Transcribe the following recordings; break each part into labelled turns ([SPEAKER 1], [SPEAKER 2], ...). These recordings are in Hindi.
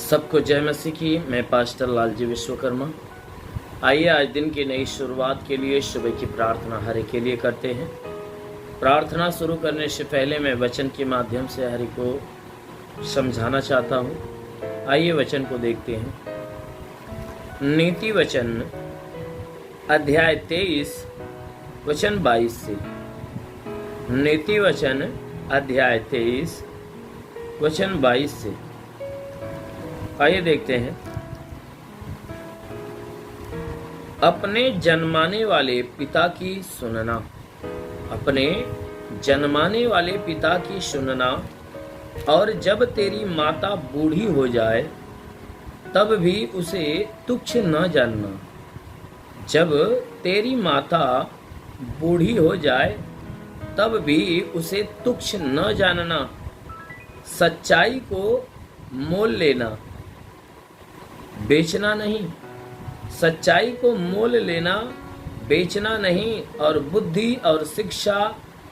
[SPEAKER 1] सबको जय मसीह की। मैं पास्टर लालजी विश्वकर्मा। आइए आज दिन की नई शुरुआत के लिए सुबह की प्रार्थना हरि के लिए करते हैं। प्रार्थना शुरू करने से पहले मैं वचन के माध्यम से हरि को समझाना चाहता हूँ। आइए वचन को देखते हैं। नीति वचन अध्याय 23 वचन 22 से। नीति वचन अध्याय 23 वचन 22 से। आइए देखते हैं। अपने जन्माने वाले पिता की सुनना, अपने जन्माने वाले पिता की सुनना, और जब तेरी माता बूढ़ी हो जाए तब भी उसे तुच्छ न जानना। जब तेरी माता बूढ़ी हो जाए तब भी उसे तुच्छ न जानना। सच्चाई को मोल लेना, बेचना नहीं। सच्चाई को मोल लेना, बेचना नहीं। और बुद्धि और शिक्षा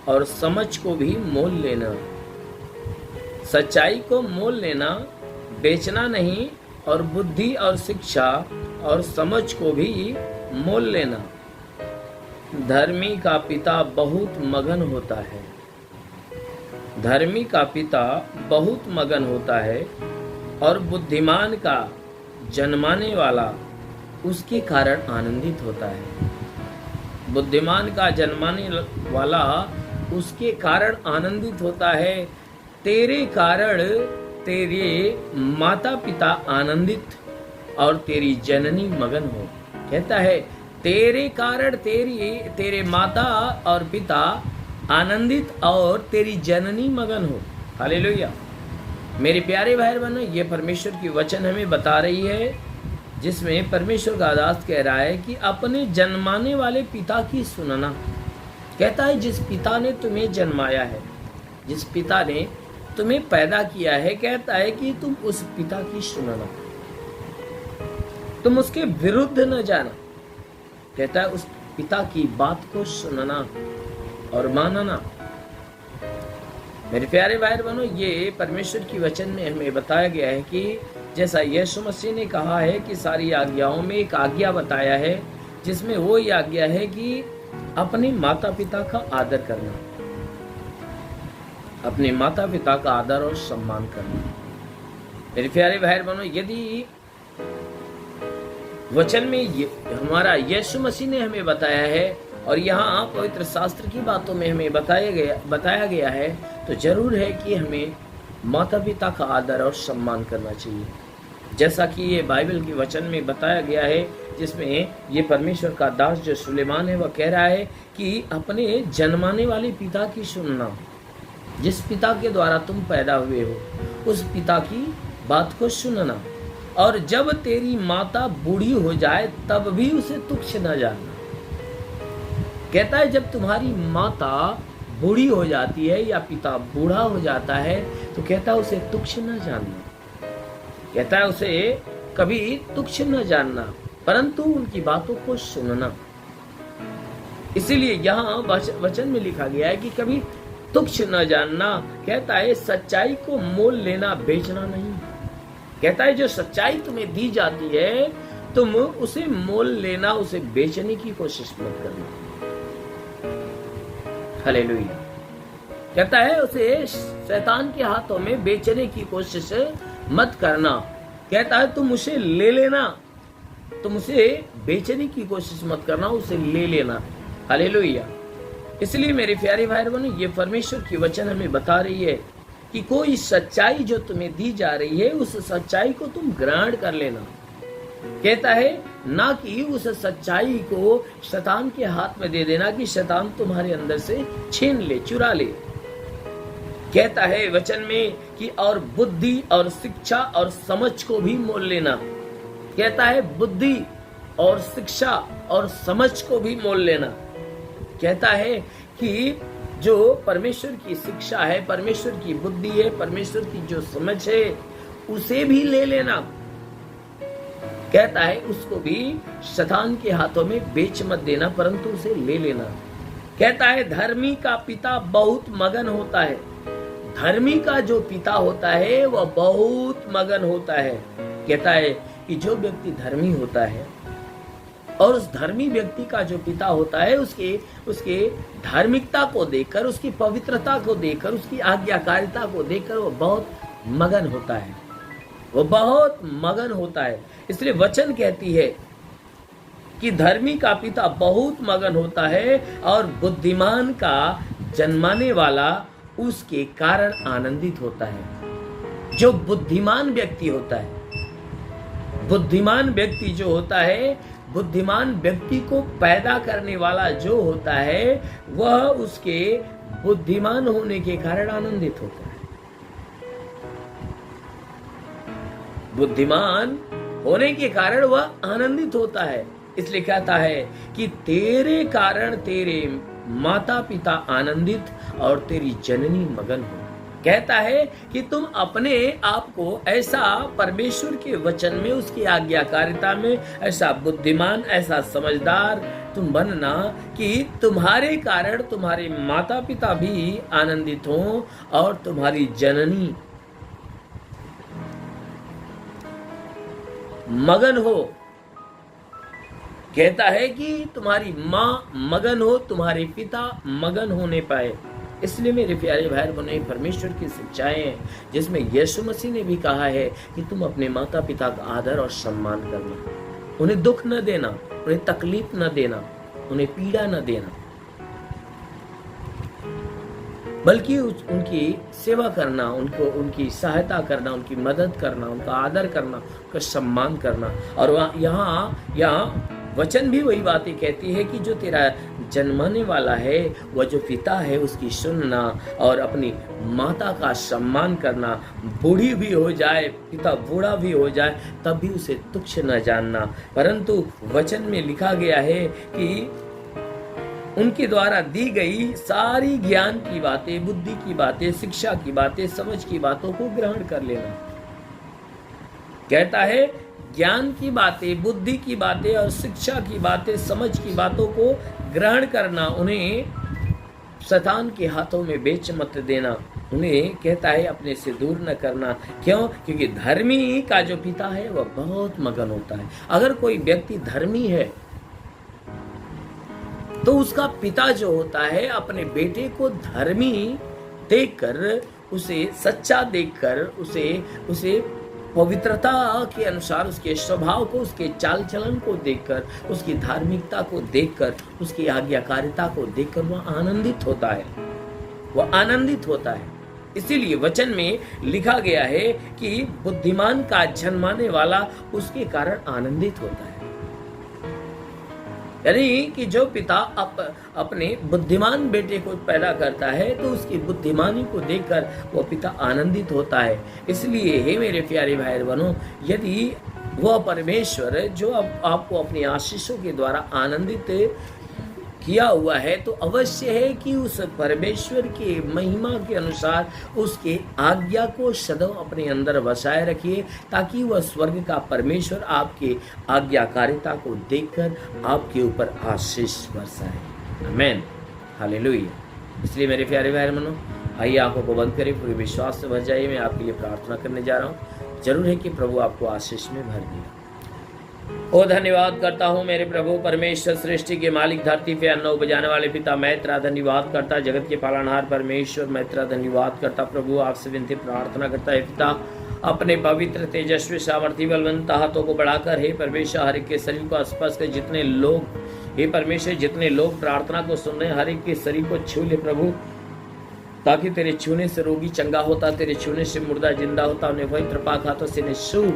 [SPEAKER 1] और समझ को भी मोल लेना। सच्चाई को मोल लेना, बेचना नहीं। और बुद्धि और शिक्षा और समझ को भी मोल लेना। धर्मी का पिता बहुत मगन होता है। धर्मी का पिता बहुत मगन होता है, और बुद्धिमान का जन्माने वाला उसके कारण आनंदित होता है। बुद्धिमान का जन्माने वाला उसके कारण आनंदित होता है। तेरे कारण तेरे माता पिता आनंदित और तेरी जननी मगन हो। कहता है तेरे कारण तेरे माता और पिता आनंदित और तेरी जननी मगन हो। हालेलुया। मेरे प्यारे भाई बहनों, ये परमेश्वर की वचन हमें बता रही है, जिसमें परमेश्वर का दास कह रहा है कि अपने जन्माने वाले पिता की सुनना। कहता है जिस पिता ने तुम्हें जन्माया है, जिस पिता ने तुम्हें पैदा किया है, कहता है कि तुम उस पिता की सुनना, तुम उसके विरुद्ध न जाना। कहता है उस पिता की बात को सुनना और मानना। मेरे प्यारे भाई बहनों, ये परमेश्वर की वचन में हमें बताया गया है कि जैसा यीशु मसीह ने कहा है कि सारी आज्ञाओं में एक आज्ञा बताया है, जिसमें वो ये आज्ञा है कि अपने माता पिता का आदर करना, अपने माता पिता का आदर और सम्मान करना। मेरे प्यारे भाई बहनों, यदि वचन में हमारा यीशु मसीह ने हमें बताया है और यहाँ पवित्र शास्त्र की बातों में हमें बताया गया है, तो जरूर है कि हमें माता पिता का आदर और सम्मान करना चाहिए। जैसा कि ये बाइबल के वचन में बताया गया है, जिसमें ये परमेश्वर का दास जो सुलेमान है, वह कह रहा है कि अपने जन्माने वाले पिता की सुनना। जिस पिता के द्वारा तुम पैदा हुए हो, उस पिता की बात को सुनना। और जब तेरी माता बूढ़ी हो जाए तब भी उसे तुच्छ न जानना। कहता है जब तुम्हारी माता बूढ़ी हो जाती है या पिता बूढ़ा हो जाता है, तो कहता है उसे तुच्छ न जानना। कहता है उसे कभी तुच्छ न जानना, परंतु उनकी बातों को सुनना। इसीलिए यहाँ वचन में लिखा गया है कि कभी तुच्छ न जानना। कहता है सच्चाई को मोल लेना, बेचना नहीं। कहता है जो सच्चाई तुम्हें दी जाती है, तुम उसे मोल लेना, उसे बेचने की कोशिश मत करना। हालेलुया। कहता है उसे शैतान के हाथों में बेचने की कोशिश मत करना। कहता है तुम उसे ले लेना, तुम उसे बेचने की कोशिश मत करना, उसे ले लेना। हालेलुया। इसलिए मेरे प्यारे भाई बहनों, ये परमेश्वर की वचन हमें बता रही है कि कोई सच्चाई जो तुम्हें दी जा रही है, उस सच्चाई को तुम ग्रहण कर लेना। कहता है ना कि उस सच्चाई को शैतान के हाथ में दे देना कि शैतान तुम्हारे अंदर से छीन ले, चुरा ले। कहता है वचन में कि और बुद्धि और शिक्षा और समझ को भी मोल लेना। कहता है बुद्धि और शिक्षा और समझ को भी मोल लेना। कहता है कि जो परमेश्वर की शिक्षा है, परमेश्वर की बुद्धि है, परमेश्वर की जो समझ है, उसे भी ले लेना। कहता है उसको भी शैतान के हाथों में बेच मत देना, परंतु उसे ले लेना। कहता है धर्मी का पिता बहुत मगन होता है। धर्मी का जो पिता होता है वह बहुत मगन होता है। कहता है कि जो व्यक्ति धर्मी होता है और उस धर्मी व्यक्ति का जो पिता होता है उसके धार्मिकता को देखकर, उसकी पवित्रता को देखकर, उसकी आज्ञाकारिता को देखकर वो बहुत मगन होता है, वो बहुत मगन होता है। इसलिए वचन कहती है कि धर्मी का पिता बहुत मगन होता है और बुद्धिमान का जन्माने वाला उसके कारण आनंदित होता है। जो बुद्धिमान व्यक्ति होता है, बुद्धिमान व्यक्ति जो होता है, बुद्धिमान व्यक्ति को पैदा करने वाला जो होता है, वह उसके बुद्धिमान होने के कारण आनंदित होता है। बुद्धिमान होने के कारण वह आनंदित होता है। इसलिए कहता है कि तेरे कारण तेरे माता पिता आनंदित और तेरी जननी मगन हो। कहता है कि तुम अपने आप को ऐसा परमेश्वर के वचन में, उसकी आज्ञाकारिता में ऐसा बुद्धिमान, ऐसा समझदार तुम बनना कि तुम्हारे कारण तुम्हारे माता पिता भी आनंदित हों और तुम्हारी जननी मगन हो। कहता है कि तुम्हारी माँ मगन हो, तुम्हारे पिता मगन होने पाए। इसलिए मेरे प्यारे भाई बहनों, परमेश्वर की शिक्षाएं हैं जिसमें यीशु मसीह ने भी कहा है कि तुम अपने माता पिता का आदर और सम्मान करना, उन्हें दुख न देना, उन्हें तकलीफ न देना, उन्हें पीड़ा न देना, बल्कि उनकी सेवा करना, उनकी सहायता करना, उनकी मदद करना, उनका आदर करना, उनका सम्मान करना। और यहाँ वचन भी वही बातें कहती है कि जो तेरा जन्माने वाला है, वह जो पिता है उसकी सुनना और अपनी माता का सम्मान करना। बूढ़ी भी हो जाए, पिता बूढ़ा भी हो जाए, तब भी उसे तुच्छ न जानना। परंतु वचन में लिखा गया है कि उनके द्वारा दी गई सारी ज्ञान की बातें, बुद्धि की बातें, शिक्षा की बातें, समझ की बातों को ग्रहण कर लेना। कहता है ज्ञान की बातें, बुद्धि की बातें और शिक्षा की बातें, समझ की बातों को ग्रहण करना, उन्हें शैतान के हाथों में बेच मत देना, उन्हें कहता है अपने से दूर न करना। क्यों? क्योंकि धर्मी का जो पिता है वह बहुत मगन होता है। अगर कोई व्यक्ति धर्मी है तो उसका पिता जो होता है अपने बेटे को धर्मी देखकर, उसे सच्चा देखकर, उसे पवित्रता के अनुसार उसके स्वभाव को, उसके चाल चलन को देखकर, उसकी धार्मिकता को देखकर, उसकी आज्ञाकारिता को देखकर वह आनंदित होता है, वह आनंदित होता है। इसीलिए वचन में लिखा गया है कि बुद्धिमान का जन्माने वाला उसके कारण आनंदित होता है। यानी कि जो पिता अपने बुद्धिमान बेटे को पैदा करता है तो उसकी बुद्धिमानी को देखकर वो पिता आनंदित होता है। इसलिए हे मेरे प्यारे भाई बहनों, यदि वह परमेश्वर जो आपको अपनी आशीषों के द्वारा आनंदित किया हुआ है, तो अवश्य है कि उस परमेश्वर के महिमा के अनुसार उसके आज्ञा को सदैव अपने अंदर बसाए रखिए, ताकि वह स्वर्ग का परमेश्वर आपके आज्ञाकारिता को देखकर आपके ऊपर आशीष बरसाए। आमीन, हालेलुया। इसलिए मेरे प्यारे भाई बहनों, आइए आंखों को बंद करें, पूरे विश्वास से भर जाइए। मैं आपके लिए प्रार्थना करने जा रहा हूँ। जरूर है कि प्रभु आपको आशीष में भर दिया। ओ धन्यवाद करता हूँ मेरे प्रभु परमेश्वर, सृष्टि के मालिक, धरती पे अन्न उपजाने वाले पिता, मैं तेरा धन्यवाद करता। जगत के पालनहार परमेश्वर, मैं तेरा धन्यवाद करता। प्रभु आपसे विनती प्रार्थना करता है पिता, अपने पवित्र तेजस्वी सामर्थ्य बलवंत हाथों को बढ़ाकर हे परमेश्वर हर एक के शरीर को स्पर्श कर। जितने लोग हे परमेश्वर, जितने लोग प्रार्थना को सुन रहे हैं, हर एक के शरीर को छू ले प्रभु, ताकि तेरे छूने से रोगी चंगा होता, तेरे छूने से मुर्दा जिंदा होता। उन्हें पवित्र पाक हाथों से छू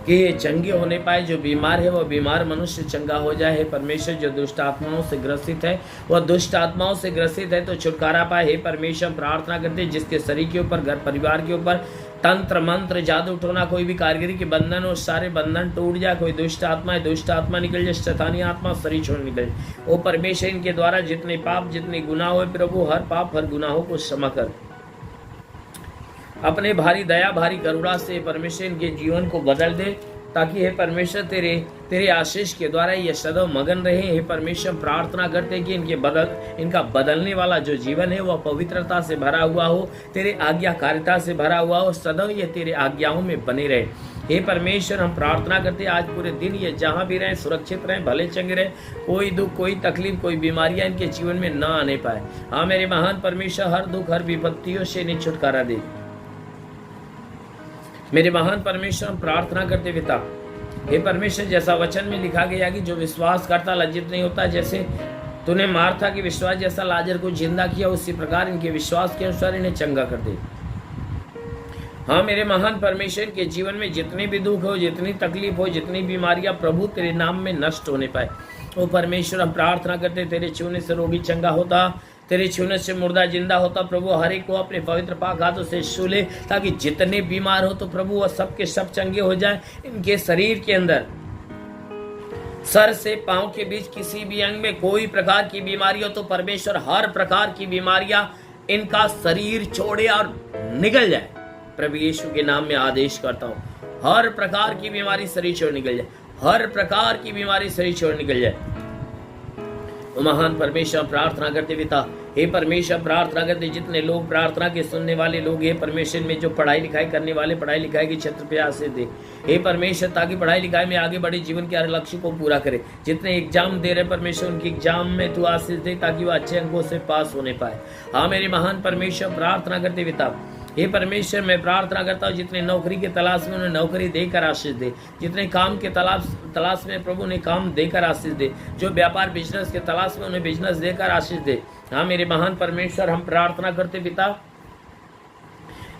[SPEAKER 1] कि ये चंगे होने पाए। जो बीमार है वह बीमार मनुष्य चंगा हो जाए। हे परमेश्वर, जो दुष्ट आत्माओं से ग्रसित है वह दुष्ट आत्माओं से ग्रसित है तो छुटकारा पाए। हे परमेश्वर, प्रार्थना करते जिसके शरीर के ऊपर, घर परिवार के ऊपर तंत्र मंत्र जादू टोना, कोई भी कारीगरी के बंधन हो, सारे बंधन टूट जाए। कोई दुष्ट आत्मा है, दुष्ट आत्मा निकल जाए, शैतानी आत्मा शरीर छोड़ निकल जाए। ओ परमेश्वर, इनके द्वारा जितने पाप, जितने गुनाह हुए प्रभु, हर पाप हर गुनाहों को क्षमा कर। अपने भारी दया, भारी करुणा से परमेश्वर इनके जीवन को बदल दे। ताकि हे परमेश्वर तेरे आशीष के द्वारा ये सदैव मगन रहे। हे परमेश्वर प्रार्थना करते कि इनका बदलने वाला जो जीवन है वह पवित्रता से भरा हुआ हो, तेरे आज्ञाकारिता से भरा हुआ हो, सदैव ये तेरे आज्ञाओं में बने रहे। हे परमेश्वर हम प्रार्थना करते आज पूरे दिन ये जहाँ भी रहें सुरक्षित रहें, भले चंगे रहें, कोई दुख कोई तकलीफ कोई बीमारियां इनके जीवन में ना आने पाए। हाँ मेरे महान परमेश्वर हर दुख हर विपत्तियों से इन्हें छुटकारा दे। मेरे महान परमेश्वर हम प्रार्थना करते पिता, हे परमेश्वर जैसा वचन में लिखा गया कि जो विश्वास करता लज्जित नहीं होता, जैसे तूने मार्था के विश्वास जैसा लाजर को जिंदा किया उसी प्रकार इनके विश्वास के अनुसार इन्हें चंगा कर दे। हाँ मेरे महान परमेश्वर के जीवन में जितने भी दुख हो, जितनी तकलीफ हो, जितनी बीमारियां प्रभु तेरे नाम में नष्ट होने पाए। ओ परमेश्वर हम प्रार्थना करते तेरे छूने से रोगी चंगा होता, तेरे छूने से मुर्दा जिंदा होता। प्रभु हर एक को अपने पवित्र पाक हाथों से छू ले, ताकि जितने बीमार हो तो प्रभु वह सब के सब चंगे हो जाए। इनके शरीर के अंदर सर से पांव के बीच किसी भी अंग में कोई प्रकार की बीमारी हो तो परमेश्वर हर प्रकार की बीमारियां इनका शरीर छोड़े और निकल जाए। प्रभु यीशु के नाम में आदेश करता हूँ, हर प्रकार की बीमारी शरीर छोड़ निकल जाए, हर प्रकार की बीमारी शरीर छोड़ निकल जाए। महान परमेश्वर प्रार्थना करते पिता, हे परमेश्वर प्रार्थना करते जितने लोग प्रार्थना के सुनने वाले लोग, हे परमेश्वर में जो पढ़ाई लिखाई करने वाले पढ़ाई लिखाई के क्षेत्र पे आशीष दे। हे परमेश्वर ताकि पढ़ाई लिखाई में आगे बढ़े, जीवन के हर लक्ष्य को पूरा करे। जितने एग्जाम दे रहे परमेश्वर उनके एग्जाम में तू आशीष दे, ताकि वो अच्छे अंकों से पास होने पाए। हाँ मेरे महान परमेश्वर प्रार्थना करते पिता, हे परमेश्वर मैं प्रार्थना करता हूँ जितने नौकरी के तलाश में उन्हें नौकरी देकर आशीष दे, जितने काम के तलाश में प्रभु ने काम देकर आशीष दे, जो व्यापार बिजनेस के तलाश में उन्हें बिजनेस देकर आशीष दे। हाँ मेरे महान परमेश्वर हम प्रार्थना करते पिता,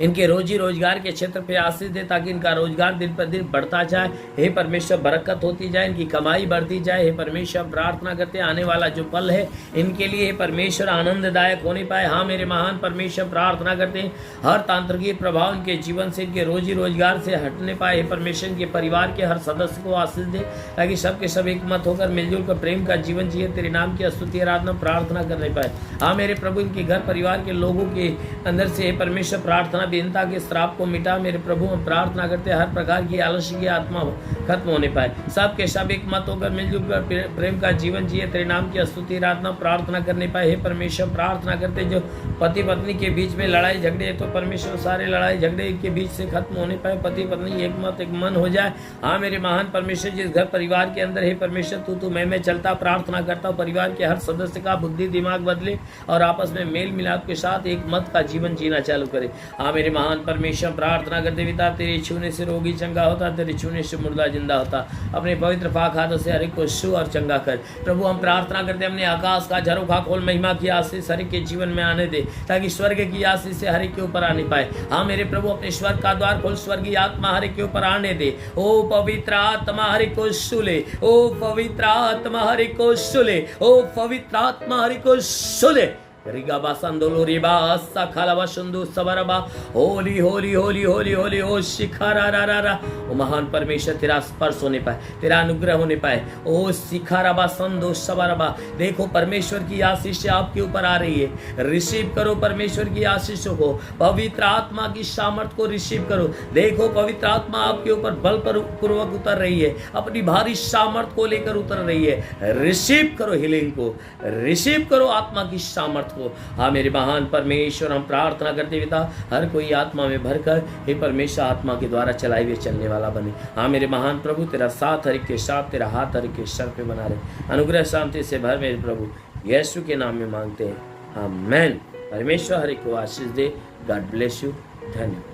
[SPEAKER 1] इनके रोजी रोजगार के क्षेत्र पे आशीष दे, ताकि इनका रोजगार दिन पर दिन बढ़ता जाए। हे परमेश्वर बरकत होती जाए, इनकी कमाई बढ़ती जाए। हे परमेश्वर प्रार्थना करते आने वाला जो पल है इनके लिए हे परमेश्वर आनंददायक होने पाए। हाँ मेरे महान परमेश्वर प्रार्थना करते हर तांत्रिकीय प्रभाव इनके जीवन से, इनके रोजी रोजगार से हटने पाए। हे परमेश्वर इनके परिवार के हर सदस्य को आशीष दे, ताकि सबके सब एक मत होकर मिलजुल कर प्रेम का जीवन जिए, तेरे नाम की स्तुति आराधना प्रार्थना करने पाए। हाँ मेरे प्रभु इनके घर परिवार के लोगों के अंदर से हे परमेश्वर प्रार्थना दीनता के श्राप को मिटा। मेरे प्रभु हम प्रार्थना करते हर प्रकार की आलस्य की आत्मा खत्म होने पाए, सब के सब एक मत होकर मिलजुल कर प्रेम का जीवन जिए, तेरे नाम की स्तुति आराधना प्रार्थना करने पाए। हे परमेश्वर प्रार्थना करते जो पति पत्नी के बीच में लड़ाई झगड़े तो परमेश्वर सारे लड़ाई झगड़े के बीच से खत्म होने पाए, पति पत्नी एक मत एक मन हो जाए। हाँ मेरे महान परमेश्वर जिस घर परिवार के अंदर हे परमेश्वर तू मैं चलता प्रार्थना करता हूँ, परिवार के हर सदस्य का बुद्धि दिमाग बदले और आपस में मेल मिलाप के साथ एक मत का जीवन जीना चालू करे। हाँ मेरे महान परमेश्वर प्रार्थना करते पिता, तेरे छूने से रोगी चंगा होता, तेरे छूने से मुर्दा जिंदा होता। अपने पवित्र पाक हाथों से हर एक को छू और चंगा कर। प्रभु हम प्रार्थना करते अपने आकाश का झरोखा खोल, महिमा की आशीष हर एक के जीवन में आने दे, ताकि स्वर्ग की आशीष से हर एक के ऊपर आने पाए। हाँ मेरे प्रभु अपने स्वर्ग का द्वार खोल, स्वर्गीय आत्मा हर एक के ऊपर आने दे। ओ पवित्र आत्मा हर एक को छू ले, ओ पवित्र आत्मा हर एक को छू ले, ओ पवित्र आत्मा हर एक को छू ले। रिगाबा संदोलो रिबा सखालाबा सुंदु सबरबा होली होली होली होली होली ओ शिखारा रा रा रा। ओ महान परमेश्वर तेरा स्पर्श होने पाए, तेरा अनुग्रह होने पाए। ओ शिखाराबा संदो सबरबा, देखो परमेश्वर की आशीष आपके ऊपर आ रही है। रिसीव करो परमेश्वर की आशीषों को, पवित्र आत्मा की सामर्थ को रिसीव करो। देखो पवित्र आत्मा आपके ऊपर बल पूर्वक उतर रही है, अपनी भारी सामर्थ को लेकर उतर रही है। रिसीव करो हीलिंग को, रिसीव करो आत्मा की सामर्थ को। हाँ मेरे महान परमेश्वर हम प्रार्थना करते पिता, हर कोई आत्मा में भरकर हे परमेश्वर आत्मा के द्वारा चलाए हुए चलने वाला बने। हाँ मेरे महान प्रभु तेरा साथ हर एक के साथ, तेरा हाथ हर एक के सर पे बना रहे। अनुग्रह शांति से भर मेरे प्रभु यीशु के नाम में मांगते हैं, आमीन। परमेश्वर हर एक को आशीष दे। God bless you. धन्यवाद।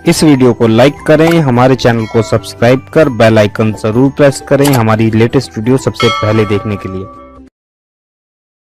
[SPEAKER 2] इस वीडियो को लाइक करें, हमारे चैनल को सब्सक्राइब कर बेल आइकन जरूर प्रेस करें हमारी लेटेस्ट वीडियो सबसे पहले देखने के लिए।